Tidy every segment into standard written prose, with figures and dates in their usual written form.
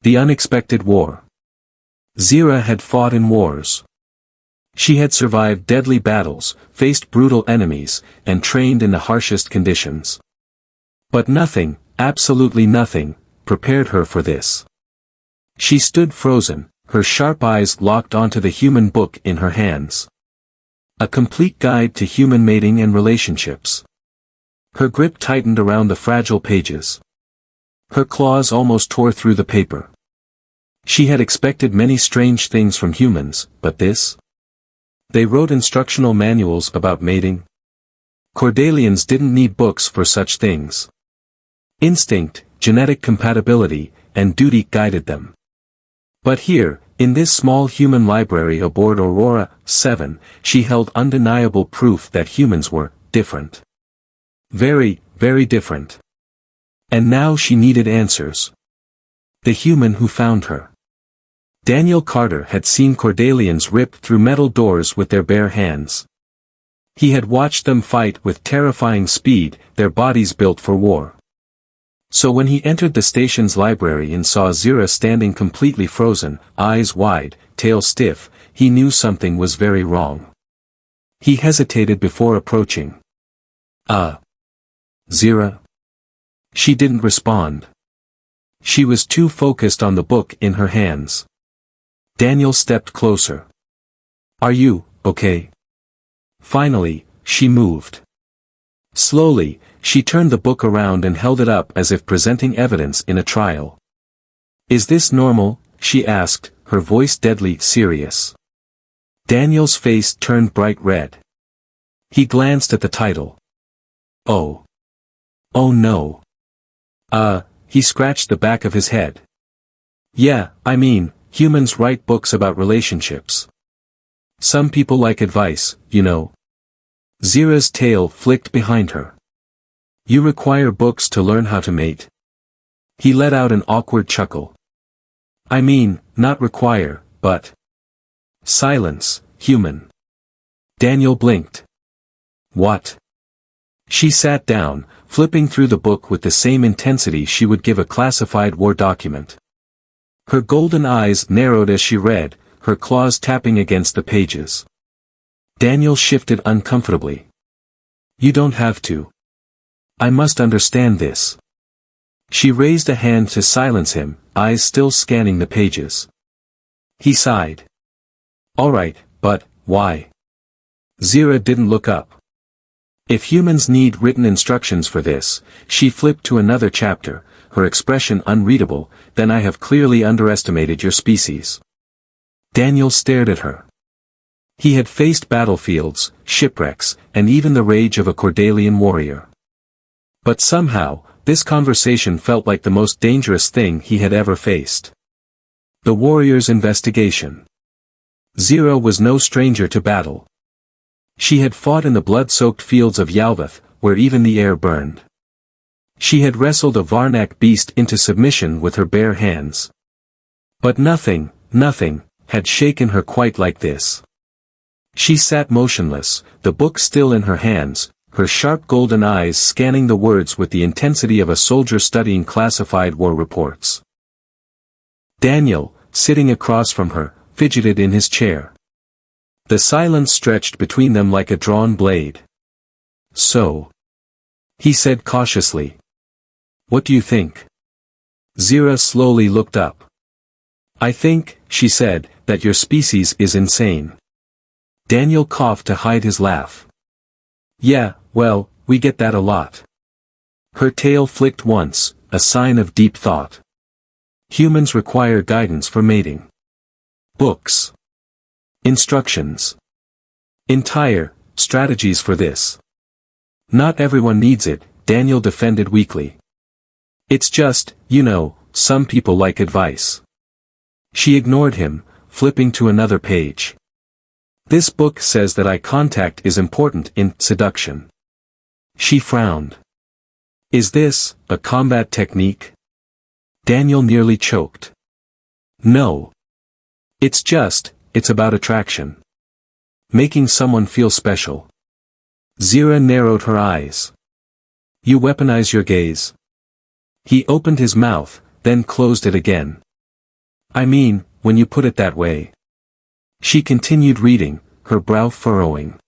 The unexpected war. Zira had fought in wars. She had survived deadly battles, faced brutal enemies, and trained in the harshest conditions. But nothing, absolutely nothing, prepared her for this. She stood frozen, her sharp eyes locked onto the human book in her hands. A complete guide to human mating and relationships. Her grip tightened around the fragile pages. Her claws almost tore through the paper. She had expected many strange things from humans, but this? They wrote instructional manuals about mating. Cordalians didn't need books for such things. Instinct, genetic compatibility, and duty guided them. But here, in this small human library aboard Aurora 7, she held undeniable proof that humans were different. Very, very different. And now she needed answers. The human who found her. Daniel Carter had seen Cordalians rip through metal doors with their bare hands. He had watched them fight with terrifying speed, their bodies built for war. So when he entered the station's library and saw Zira standing completely frozen, eyes wide, tail stiff, he knew something was very wrong. He hesitated before approaching. Zira? She didn't respond. She was too focused on the book in her hands. Daniel stepped closer. Are you, okay? Finally, she moved. Slowly, she turned the book around and held it up as if presenting evidence in a trial. Is this normal? She asked, her voice deadly serious. Daniel's face turned bright red. He glanced at the title. Oh. Oh no. He scratched the back of his head. Yeah, I mean, humans write books about relationships. Some people like advice, you know. Zira's tail flicked behind her. You require books to learn how to mate? He let out an awkward chuckle. I mean, not require, but... Silence, human. Daniel blinked. What? She sat down, flipping through the book with the same intensity she would give a classified war document. Her golden eyes narrowed as she read, her claws tapping against the pages. Daniel shifted uncomfortably. You don't have to. I must understand this. She raised a hand to silence him, eyes still scanning the pages. He sighed. All right, but, why? Zira didn't look up. If humans need written instructions for this, she flipped to another chapter, her expression unreadable, then I have clearly underestimated your species. Daniel stared at her. He had faced battlefields, shipwrecks, and even the rage of a Cordalian warrior. But somehow, this conversation felt like the most dangerous thing he had ever faced. The warrior's investigation. Zira was no stranger to battle. She had fought in the blood-soaked fields of Yalvath, where even the air burned. She had wrestled a Varnak beast into submission with her bare hands. But nothing, had shaken her quite like this. She sat motionless, the book still in her hands, her sharp golden eyes scanning the words with the intensity of a soldier studying classified war reports. Daniel, sitting across from her, fidgeted in his chair. The silence stretched between them like a drawn blade. So? He said cautiously. What do you think? Zira slowly looked up. I think, she said, that your species is insane. Daniel coughed to hide his laugh. Yeah, well, we get that a lot. Her tail flicked once, a sign of deep thought. Humans require guidance for mating. Books. Instructions. Entire, strategies for this. Not everyone needs it, Daniel defended weakly. It's just, you know, some people like advice. She ignored him, flipping to another page. This book says that eye contact is important in seduction. She frowned. Is this a combat technique? Daniel nearly choked. No. It's about attraction. Making someone feel special. Zira narrowed her eyes. You weaponize your gaze. He opened his mouth, then closed it again. I mean, when you put it that way. She continued reading, her brow furrowing.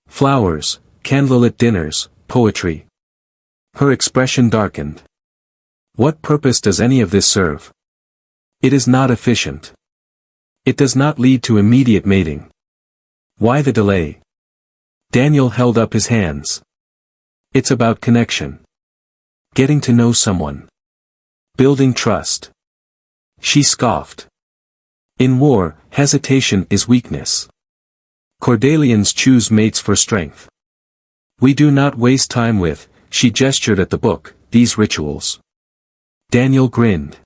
Flowers, candlelit dinners, poetry. Her expression darkened. What purpose does any of this serve? It is not efficient. It does not lead to immediate mating. Why the delay? Daniel held up his hands. It's about connection. Getting to know someone. Building trust. She scoffed. In war, hesitation is weakness. Cordelians choose mates for strength. We do not waste time with, she gestured at the book, these rituals. Daniel grinned.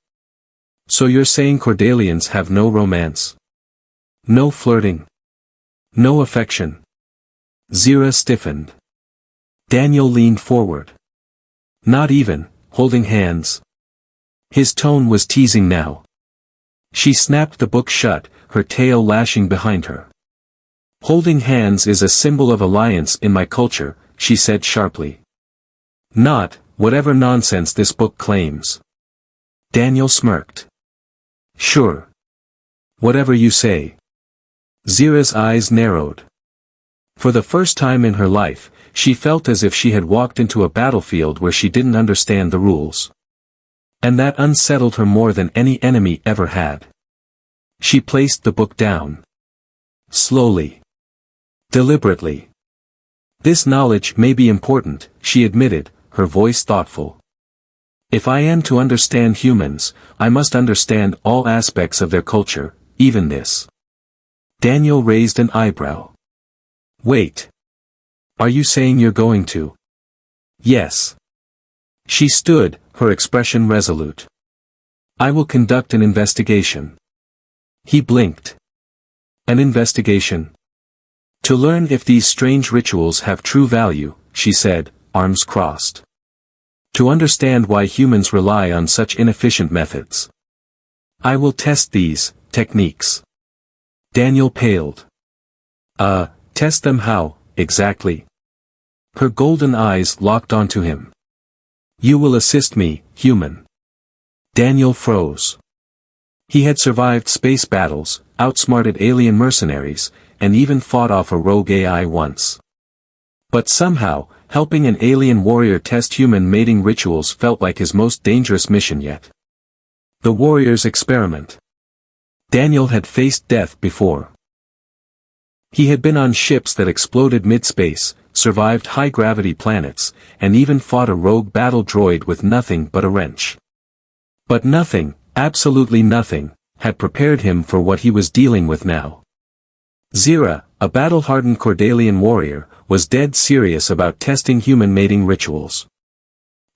So you're saying Cordelians have no romance? No flirting? No affection? Zira stiffened. Daniel leaned forward. Not even, holding hands. His tone was teasing now. She snapped the book shut, her tail lashing behind her. Holding hands is a symbol of alliance in my culture, she said sharply. Not, whatever nonsense this book claims. Daniel smirked. Sure. Whatever you say. Zira's eyes narrowed. For the first time in her life, she felt as if she had walked into a battlefield where she didn't understand the rules. And that unsettled her more than any enemy ever had. She placed the book down. Slowly. Deliberately. This knowledge may be important, she admitted, her voice thoughtful. If I am to understand humans, I must understand all aspects of their culture, even this. Daniel raised an eyebrow. Wait. Are you saying you're going to? Yes. She stood, her expression resolute. I will conduct an investigation. He blinked. An investigation? To learn if these strange rituals have true value, she said, arms crossed. To understand why humans rely on such inefficient methods. I will test these techniques. Daniel paled. Test them how, exactly? Her golden eyes locked onto him. You will assist me, human. Daniel froze. He had survived space battles, outsmarted alien mercenaries, and even fought off a rogue AI once. But somehow, helping an alien warrior test human mating rituals felt like his most dangerous mission yet. The warrior's experiment. Daniel had faced death before. He had been on ships that exploded mid-space, survived high-gravity planets, and even fought a rogue battle droid with nothing but a wrench. But nothing, absolutely nothing, had prepared him for what he was dealing with now. Zira, a battle-hardened Cordelian warrior, was dead serious about testing human mating rituals.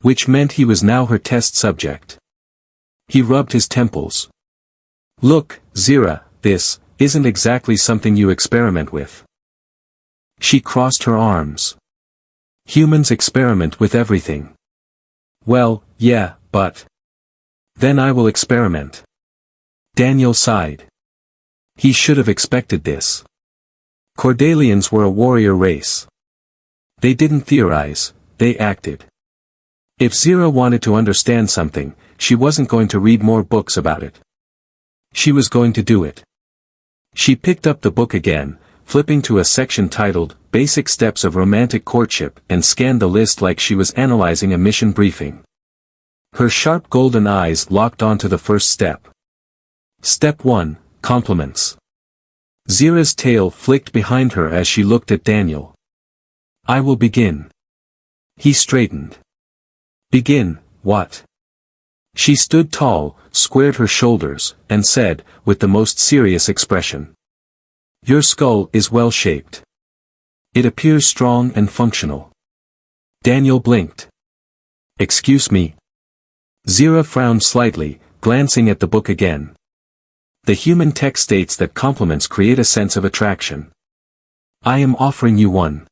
Which meant he was now her test subject. He rubbed his temples. Look, Zira, this isn't exactly something you experiment with. She crossed her arms. Humans experiment with everything. Well, yeah, but... Then I will experiment. Daniel sighed. He should have expected this. Cordelians were a warrior race. They didn't theorize, they acted. If Zira wanted to understand something, she wasn't going to read more books about it. She was going to do it. She picked up the book again, flipping to a section titled, Basic Steps of Romantic Courtship, and scanned the list like she was analyzing a mission briefing. Her sharp golden eyes locked onto the first step. Step 1, Compliments. Zira's tail flicked behind her as she looked at Daniel. I will begin. He straightened. Begin, what? She stood tall, squared her shoulders, and said, with the most serious expression. Your skull is well-shaped. It appears strong and functional. Daniel blinked. Excuse me. Zira frowned slightly, glancing at the book again. The human text states that compliments create a sense of attraction. I am offering you one.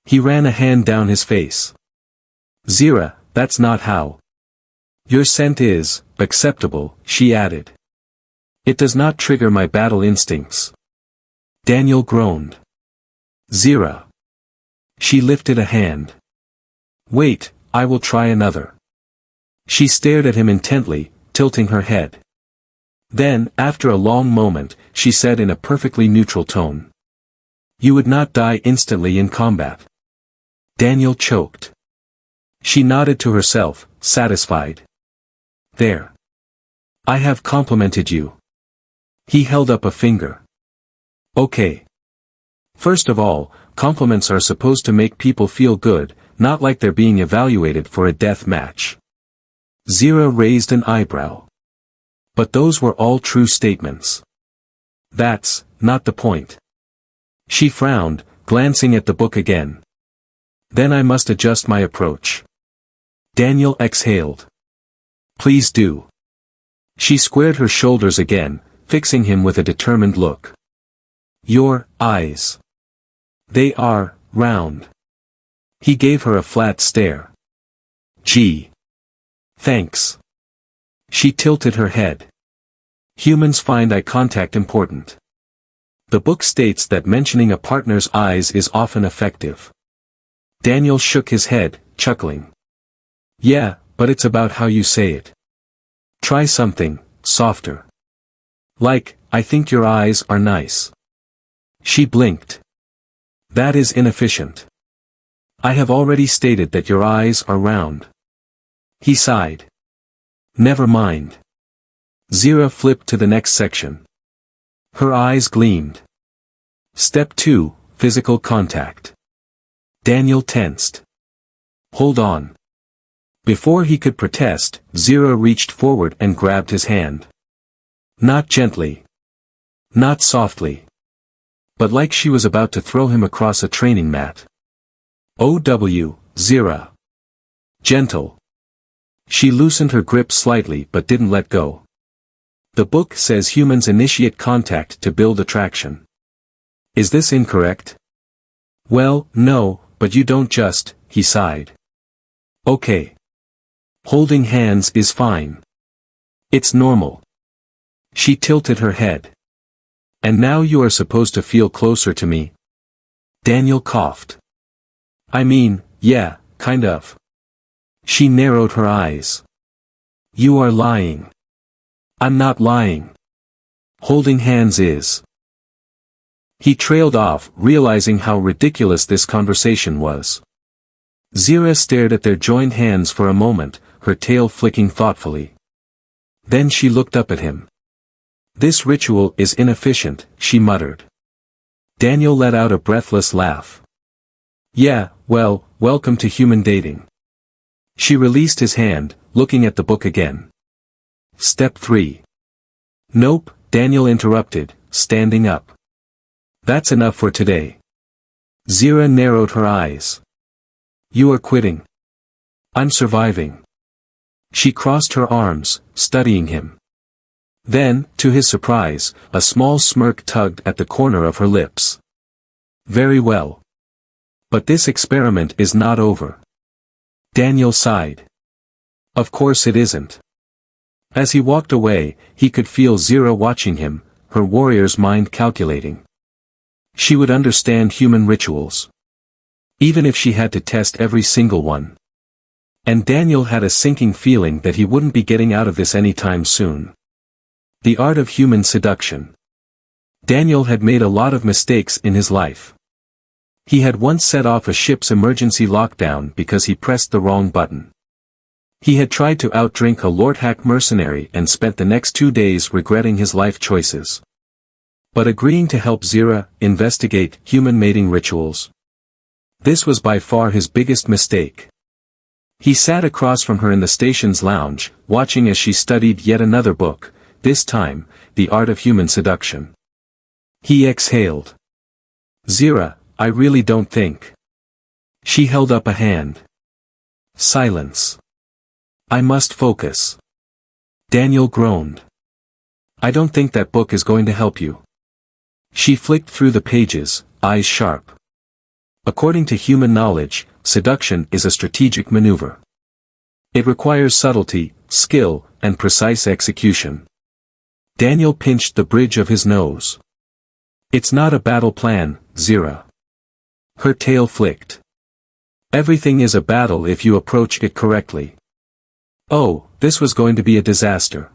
He ran a hand down his face. Zira, that's not how. Your scent is acceptable, she added. It does not trigger my battle instincts. Daniel groaned. Zira. She lifted a hand. Wait, I will try another. She stared at him intently, tilting her head. Then, after a long moment, she said in a perfectly neutral tone. You would not die instantly in combat. Daniel choked. She nodded to herself, satisfied. There. I have complimented you. He held up a finger. Okay. First of all, compliments are supposed to make people feel good, not like they're being evaluated for a death match. Zira raised an eyebrow. But those were all true statements. That's not the point. She frowned, glancing at the book again. Then I must adjust my approach. Daniel exhaled. Please do. She squared her shoulders again, fixing him with a determined look. Your eyes. They are round. He gave her a flat stare. Gee. Thanks. She tilted her head. Humans find eye contact important. The book states that mentioning a partner's eyes is often effective. Daniel shook his head, chuckling. Yeah, but it's about how you say it. Try something softer. Like, I think your eyes are nice. She blinked. That is inefficient. I have already stated that your eyes are round. He sighed. Never mind. Zira flipped to the next section. Her eyes gleamed. Step 2, physical contact. Daniel tensed. Hold on. Before he could protest, Zira reached forward and grabbed his hand. Not gently. Not softly. But like she was about to throw him across a training mat. O.W., Zira. Gentle. She loosened her grip slightly but didn't let go. The book says humans initiate contact to build attraction. Is this incorrect? Well, no, but you don't just, he sighed. Okay. Holding hands is fine. It's normal. She tilted her head. And now you are supposed to feel closer to me? Daniel coughed. I mean, yeah, kind of. She narrowed her eyes. You are lying. I'm not lying. Holding hands is. He trailed off, realizing how ridiculous this conversation was. Zira stared at their joined hands for a moment, her tail flicking thoughtfully. Then she looked up at him. This ritual is inefficient, she muttered. Daniel let out a breathless laugh. Yeah, well, welcome to human dating. She released his hand, looking at the book again. Step 3. Nope, Daniel interrupted, standing up. That's enough for today. Zira narrowed her eyes. You are quitting. I'm surviving. She crossed her arms, studying him. Then, to his surprise, a small smirk tugged at the corner of her lips. Very well. But this experiment is not over. Daniel sighed. Of course it isn't. As he walked away, he could feel Zira watching him, her warrior's mind calculating. She would understand human rituals. Even if she had to test every single one. And Daniel had a sinking feeling that he wouldn't be getting out of this anytime soon. The art of human seduction. Daniel had made a lot of mistakes in his life. He had once set off a ship's emergency lockdown because he pressed the wrong button. He had tried to outdrink a Lord Hack mercenary and spent the next 2 days regretting his life choices. But agreeing to help Zira investigate human mating rituals. This was by far his biggest mistake. He sat across from her in the station's lounge, watching as she studied yet another book, this time, The Art of Human Seduction. He exhaled. Zira, I really don't think. She held up a hand. Silence. I must focus. Daniel groaned. I don't think that book is going to help you. She flicked through the pages, eyes sharp. According to human knowledge, seduction is a strategic maneuver. It requires subtlety, skill, and precise execution. Daniel pinched the bridge of his nose. It's not a battle plan, Zira. Her tail flicked. Everything is a battle if you approach it correctly. Oh, this was going to be a disaster.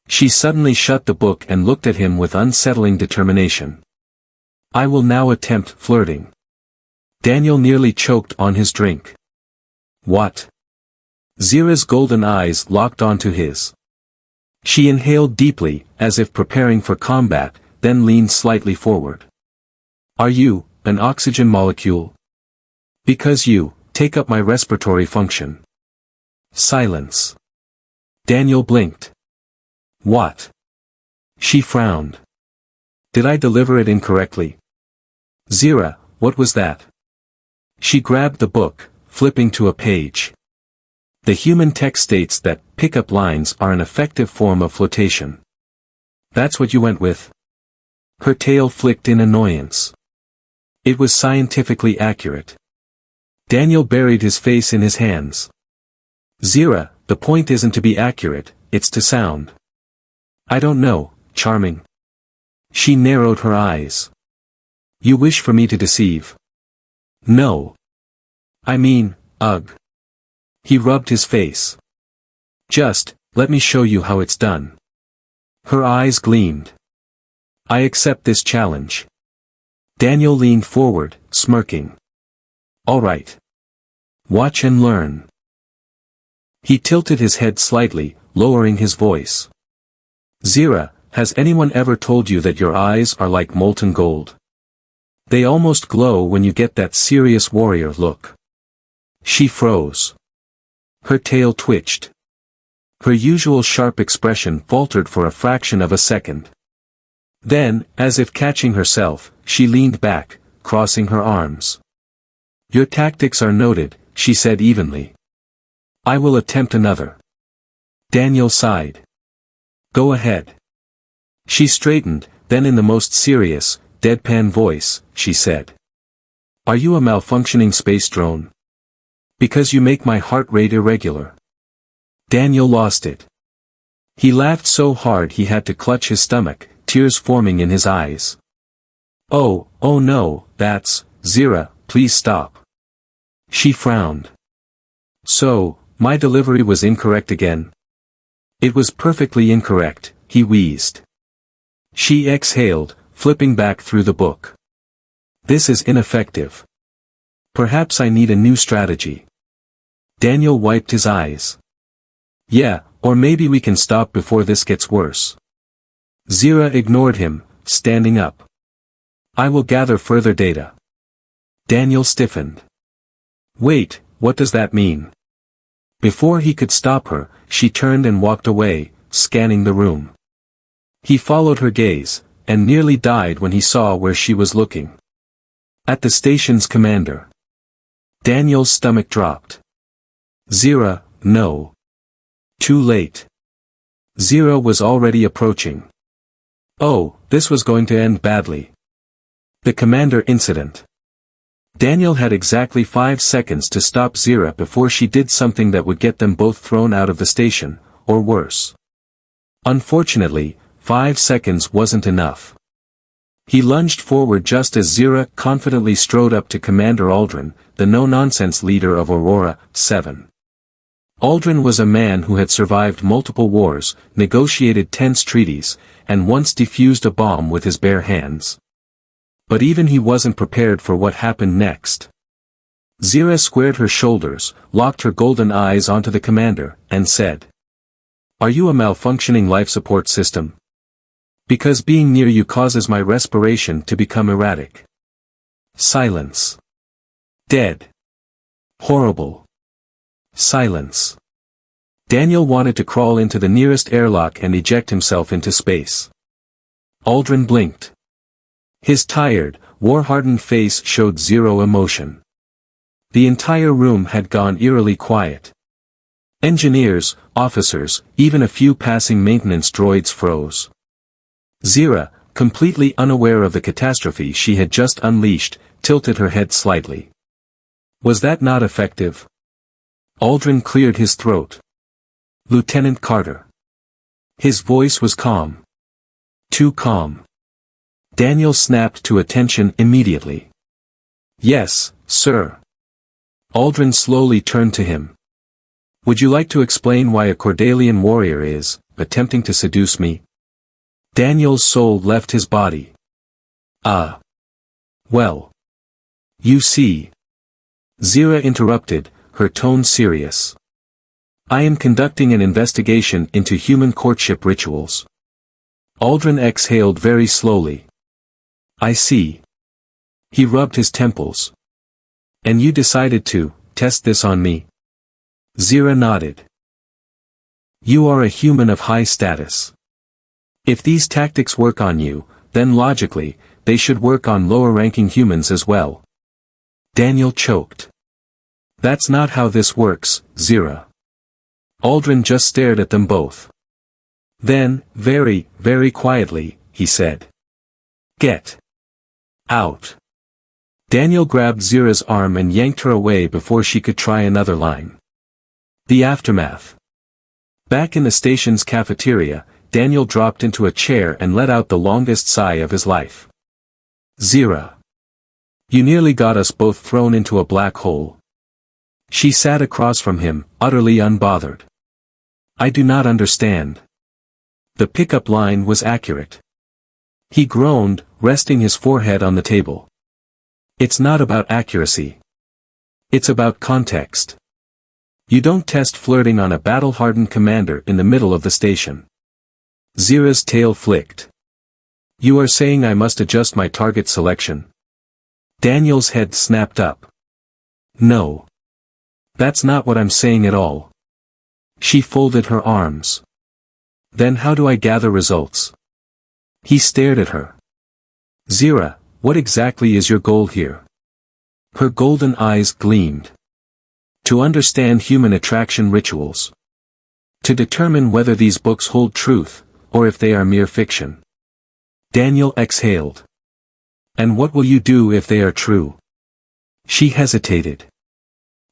She suddenly shut the book and looked at him with unsettling determination. I will now attempt flirting. Daniel nearly choked on his drink. What? Zira's golden eyes locked onto his. She inhaled deeply, as if preparing for combat, then leaned slightly forward. Are you, an oxygen molecule? Because you, take up my respiratory function. Silence. Daniel blinked. What? She frowned. Did I deliver it incorrectly? Zira, what was that? She grabbed the book, flipping to a page. The human text states that pickup lines are an effective form of flotation. That's what you went with? Her tail flicked in annoyance. It was scientifically accurate. Daniel buried his face in his hands. Zira, the point isn't to be accurate, it's to sound. I don't know, charming. She narrowed her eyes. You wish for me to deceive? No. I mean, ugh. He rubbed his face. Just, let me show you how it's done. Her eyes gleamed. I accept this challenge. Daniel leaned forward, smirking. All right. Watch and learn. He tilted his head slightly, lowering his voice. Zira, has anyone ever told you that your eyes are like molten gold? They almost glow when you get that serious warrior look. She froze. Her tail twitched. Her usual sharp expression faltered for a fraction of a second. Then, as if catching herself, she leaned back, crossing her arms. Your tactics are noted, she said evenly. I will attempt another. Daniel sighed. Go ahead. She straightened, then in the most serious, deadpan voice, she said. Are you a malfunctioning space drone? Because you make my heart rate irregular. Daniel lost it. He laughed so hard he had to clutch his stomach, tears forming in his eyes. Oh no, that's, Zira, please stop. She frowned. So, my delivery was incorrect again? It was perfectly incorrect, he wheezed. She exhaled, flipping back through the book. This is ineffective. Perhaps I need a new strategy. Daniel wiped his eyes. Yeah, or maybe we can stop before this gets worse. Zira ignored him, standing up. I will gather further data. Daniel stiffened. Wait, what does that mean? Before he could stop her, she turned and walked away, scanning the room. He followed her gaze, and nearly died when he saw where she was looking. At the station's commander. Daniel's stomach dropped. Zira, no. Too late. Zira was already approaching. Oh, this was going to end badly. The commander incident. Daniel had exactly 5 seconds to stop Zira before she did something that would get them both thrown out of the station, or worse. Unfortunately, 5 seconds wasn't enough. He lunged forward just as Zira confidently strode up to Commander Aldrin, the no-nonsense leader of Aurora 7. Aldrin was a man who had survived multiple wars, negotiated tense treaties, and once defused a bomb with his bare hands. But even he wasn't prepared for what happened next. Zira squared her shoulders, locked her golden eyes onto the commander, and said, Are you a malfunctioning life support system? Because being near you causes my respiration to become erratic. Silence. Dead. Horrible. Silence. Daniel wanted to crawl into the nearest airlock and eject himself into space. Aldrin blinked. His tired, war-hardened face showed zero emotion. The entire room had gone eerily quiet. Engineers, officers, even a few passing maintenance droids froze. Zira, completely unaware of the catastrophe she had just unleashed, tilted her head slightly. Was that not effective? Aldrin cleared his throat. Lieutenant Carter. His voice was calm. Too calm. Daniel snapped to attention immediately. Yes, sir. Aldrin slowly turned to him. Would you like to explain why a Cordalian warrior is, attempting to seduce me? Daniel's soul left his body. Ah. Well. You see. Zira interrupted, her tone serious. I am conducting an investigation into human courtship rituals. Aldrin exhaled very slowly. I see. He rubbed his temples. And you decided to test this on me? Zira nodded. You are a human of high status. If these tactics work on you, then logically, they should work on lower-ranking humans as well. Daniel choked. That's not how this works, Zira. Aldrin just stared at them both. Then, very, very quietly, he said. Get out. Daniel grabbed Zira's arm and yanked her away before she could try another line. The aftermath. Back in the station's cafeteria, Daniel dropped into a chair and let out the longest sigh of his life. Zira. You nearly got us both thrown into a black hole. She sat across from him, utterly unbothered. I do not understand. The pickup line was accurate. He groaned, resting his forehead on the table. It's not about accuracy. It's about context. You don't test flirting on a battle-hardened commander in the middle of the station. Zira's tail flicked. You are saying I must adjust my target selection? Daniel's head snapped up. No. That's not what I'm saying at all. She folded her arms. Then how do I gather results? He stared at her. Zira, what exactly is your goal here? Her golden eyes gleamed. To understand human attraction rituals. To determine whether these books hold truth, or if they are mere fiction. Daniel exhaled. And what will you do if they are true? She hesitated.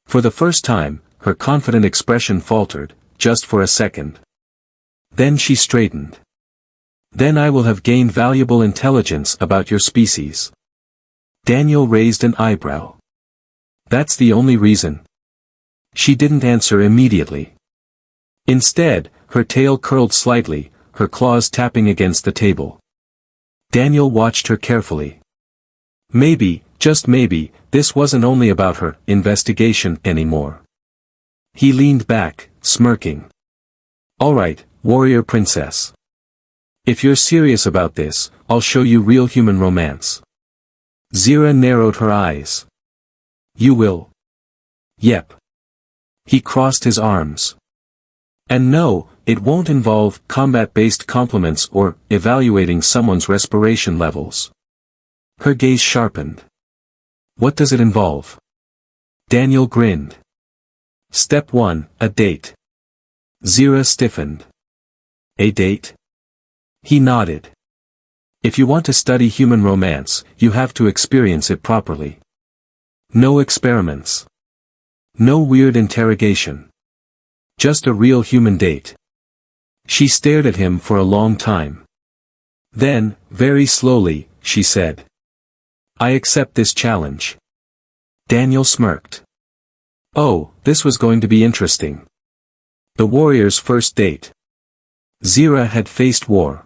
For the first time, her confident expression faltered, just for a second. Then she straightened. Then I will have gained valuable intelligence about your species. Daniel raised an eyebrow. That's the only reason. She didn't answer immediately. Instead, her tail curled slightly, her claws tapping against the table. Daniel watched her carefully. Maybe, just maybe, this wasn't only about her investigation anymore. He leaned back, smirking. All right, warrior princess. If you're serious about this, I'll show you real human romance. Zira narrowed her eyes. You will? Yep. He crossed his arms. And no, it won't involve combat-based compliments or evaluating someone's respiration levels. Her gaze sharpened. What does it involve? Daniel grinned. Step 1, a date. Zira stiffened. A date? He nodded. If you want to study human romance, you have to experience it properly. No experiments. No weird interrogation. Just a real human date. She stared at him for a long time. Then, very slowly, she said. I accept this challenge. Daniel smirked. Oh, this was going to be interesting. The warrior's first date. Zira had faced war.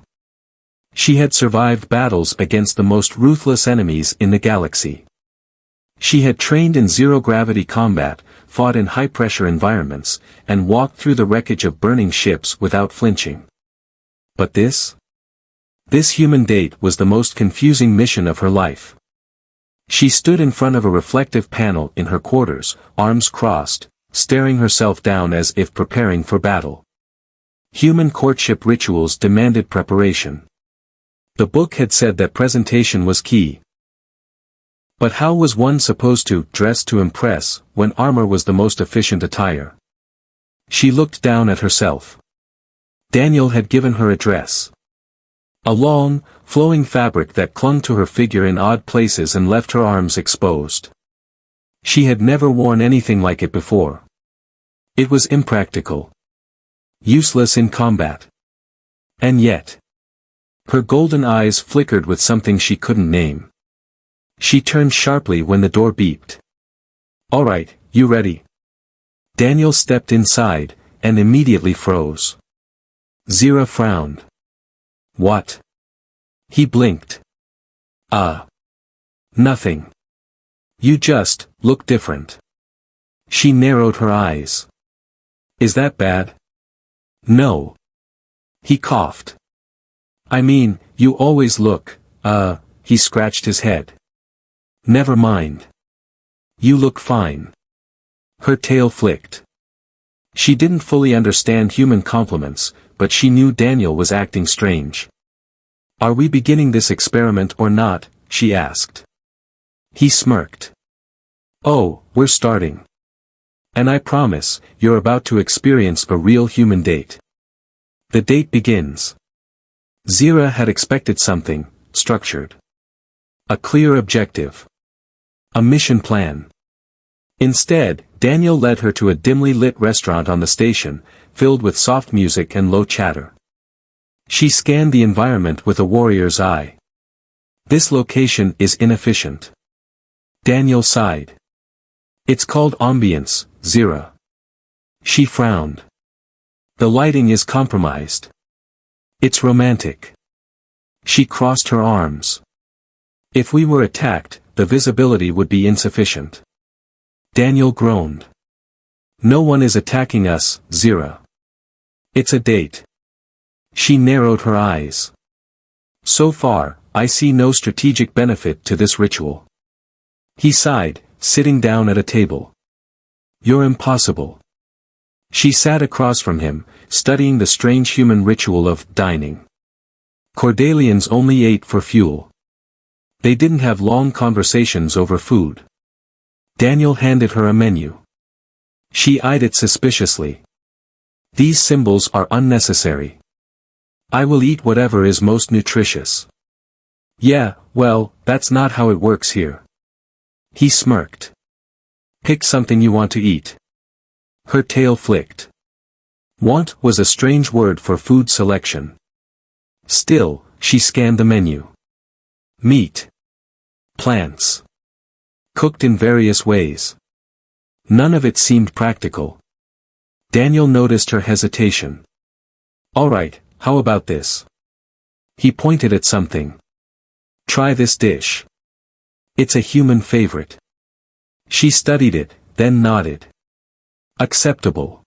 She had survived battles against the most ruthless enemies in the galaxy. She had trained in zero-gravity combat, fought in high-pressure environments, and walked through the wreckage of burning ships without flinching. But this? This human date was the most confusing mission of her life. She stood in front of a reflective panel in her quarters, arms crossed, staring herself down as if preparing for battle. Human courtship rituals demanded preparation. The book had said that presentation was key. But how was one supposed to dress to impress, when armor was the most efficient attire? She looked down at herself. Daniel had given her a dress. A long, flowing fabric that clung to her figure in odd places and left her arms exposed. She had never worn anything like it before. It was impractical. Useless in combat. And yet. Her golden eyes flickered with something she couldn't name. She turned sharply when the door beeped. All right, you ready? Daniel stepped inside, and immediately froze. Zira frowned. What? He blinked. Nothing. You just look different. She narrowed her eyes. Is that bad? No. He coughed. I mean, you always look, he scratched his head. Never mind. You look fine. Her tail flicked. She didn't fully understand human compliments, but she knew Daniel was acting strange. Are we beginning this experiment or not? She asked. He smirked. Oh, we're starting. And I promise, you're about to experience a real human date. The date begins. Zira had expected something structured. A clear objective. A mission plan. Instead, Daniel led her to a dimly lit restaurant on the station, filled with soft music and low chatter. She scanned the environment with a warrior's eye. This location is inefficient. Daniel sighed. It's called ambience, Zira. She frowned. The lighting is compromised. It's romantic. She crossed her arms. If we were attacked, the visibility would be insufficient. Daniel groaned. No one is attacking us, Zira. It's a date. She narrowed her eyes. So far, I see no strategic benefit to this ritual. He sighed, sitting down at a table. You're impossible. She sat across from him, studying the strange human ritual of dining. Cordelians only ate for fuel. They didn't have long conversations over food. Daniel handed her a menu. She eyed it suspiciously. These symbols are unnecessary. I will eat whatever is most nutritious. Yeah, well, that's not how it works here. He smirked. Pick something you want to eat. Her tail flicked. Want was a strange word for food selection. Still, she scanned the menu. Meat. Plants. Cooked in various ways. None of it seemed practical. Daniel noticed her hesitation. All right, how about this? He pointed at something. Try this dish. It's a human favorite. She studied it, then nodded. Acceptable.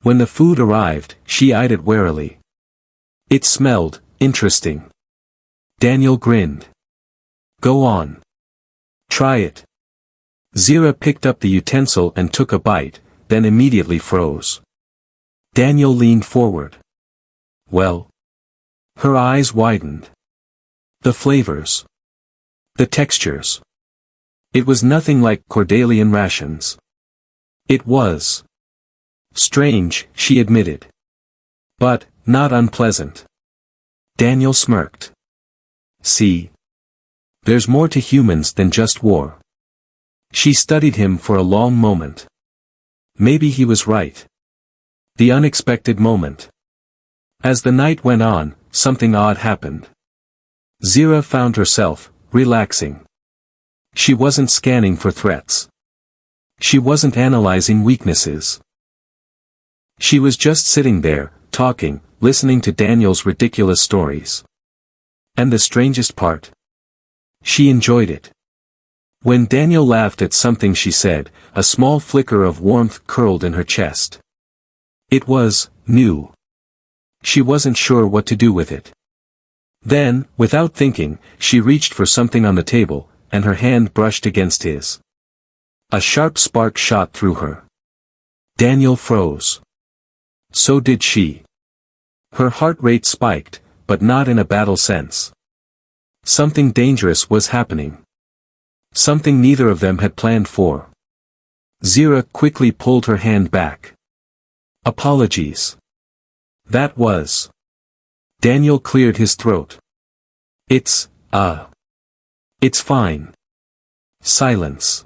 When the food arrived, she eyed it warily. It smelled interesting. Daniel grinned. Go on. Try it. Zira picked up the utensil and took a bite, then immediately froze. Daniel leaned forward. Well? Her eyes widened. The flavors. The textures. It was nothing like Cordelian rations. It was strange, she admitted. But, not unpleasant. Daniel smirked. See? There's more to humans than just war. She studied him for a long moment. Maybe he was right. The unexpected moment. As the night went on, something odd happened. Zira found herself relaxing. She wasn't scanning for threats. She wasn't analyzing weaknesses. She was just sitting there, talking, listening to Daniel's ridiculous stories. And the strangest part? She enjoyed it. When Daniel laughed at something she said, a small flicker of warmth curled in her chest. It was new. She wasn't sure what to do with it. Then, without thinking, she reached for something on the table, and her hand brushed against his. A sharp spark shot through her. Daniel froze. So did she. Her heart rate spiked, but not in a battle sense. Something dangerous was happening. Something neither of them had planned for. Zira quickly pulled her hand back. Apologies. That was. Daniel cleared his throat. It's fine. Silence.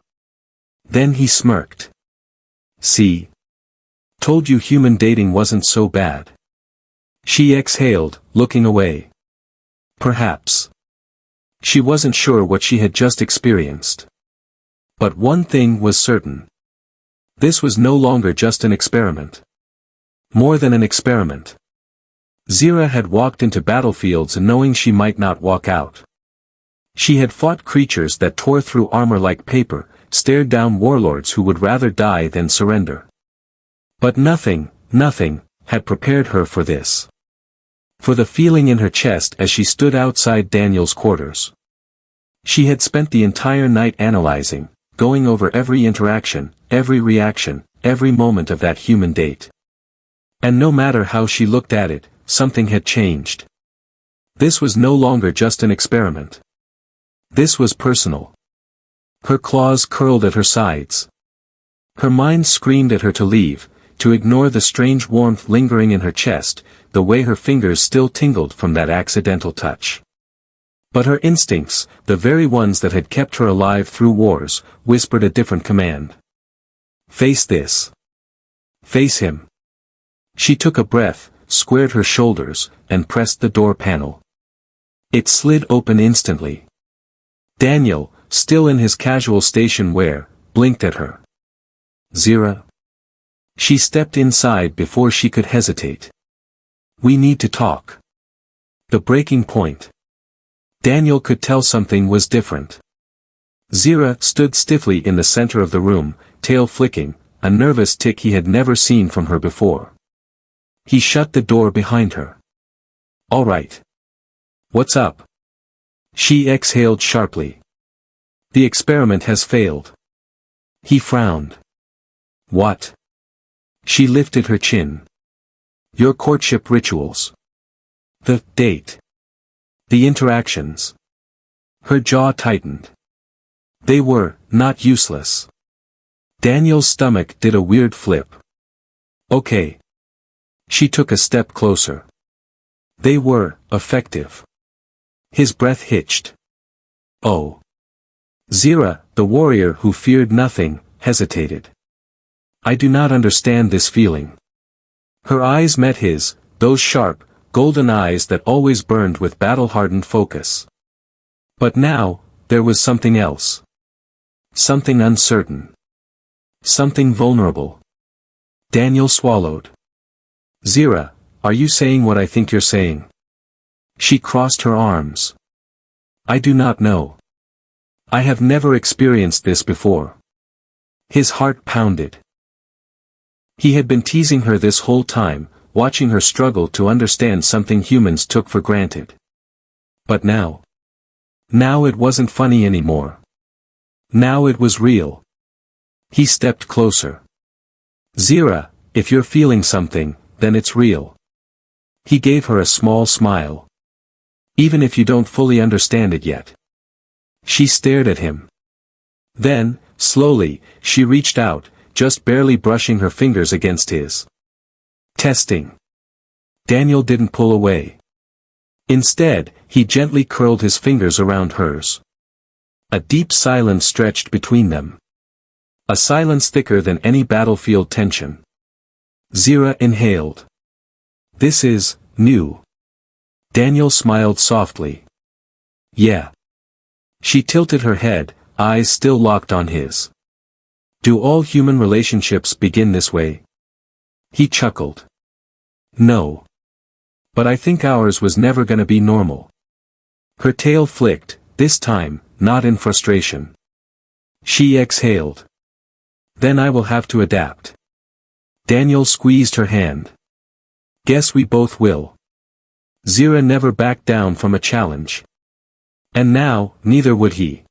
Then he smirked. See? Told you human dating wasn't so bad. She exhaled, looking away. Perhaps. She wasn't sure what she had just experienced. But one thing was certain. This was no longer just an experiment. More than an experiment. Zira had walked into battlefields knowing she might not walk out. She had fought creatures that tore through armor like paper, stared down warlords who would rather die than surrender. But nothing, had prepared her for this. For the feeling in her chest as she stood outside Daniel's quarters. She had spent the entire night analyzing, going over every interaction, every reaction, every moment of that human date. And no matter how she looked at it, something had changed. This was no longer just an experiment. This was personal. Her claws curled at her sides. Her mind screamed at her to leave, to ignore the strange warmth lingering in her chest, the way her fingers still tingled from that accidental touch. But her instincts, the very ones that had kept her alive through wars, whispered a different command. Face this. Face him. She took a breath, squared her shoulders, and pressed the door panel. It slid open instantly. Daniel, still in his casual station wear, blinked at her. Zira. She stepped inside before she could hesitate. We need to talk. The breaking point. Daniel could tell something was different. Zira stood stiffly in the center of the room, tail flicking, a nervous tick he had never seen from her before. He shut the door behind her. All right. What's up? She exhaled sharply. The experiment has failed. He frowned. What? She lifted her chin. Your courtship rituals. The date. The interactions. Her jaw tightened. They were not useless. Daniel's stomach did a weird flip. Okay. She took a step closer. They were effective. His breath hitched. Oh. Zira, the warrior who feared nothing, hesitated. I do not understand this feeling. Her eyes met his, those sharp, golden eyes that always burned with battle-hardened focus. But now, there was something else. Something uncertain. Something vulnerable. Daniel swallowed. Zira, are you saying what I think you're saying? She crossed her arms. I do not know. I have never experienced this before. His heart pounded. He had been teasing her this whole time, watching her struggle to understand something humans took for granted. But now. Now it wasn't funny anymore. Now it was real. He stepped closer. Zira, if you're feeling something, then it's real. He gave her a small smile. Even if you don't fully understand it yet. She stared at him. Then, slowly, she reached out, just barely brushing her fingers against his. Testing. Daniel didn't pull away. Instead, he gently curled his fingers around hers. A deep silence stretched between them. A silence thicker than any battlefield tension. Zira inhaled. This is new. Daniel smiled softly. Yeah. She tilted her head, eyes still locked on his. Do all human relationships begin this way? He chuckled. No. But I think ours was never gonna be normal. Her tail flicked, this time, not in frustration. She exhaled. Then I will have to adapt. Daniel squeezed her hand. Guess we both will. Zira never backed down from a challenge. And now, neither would he.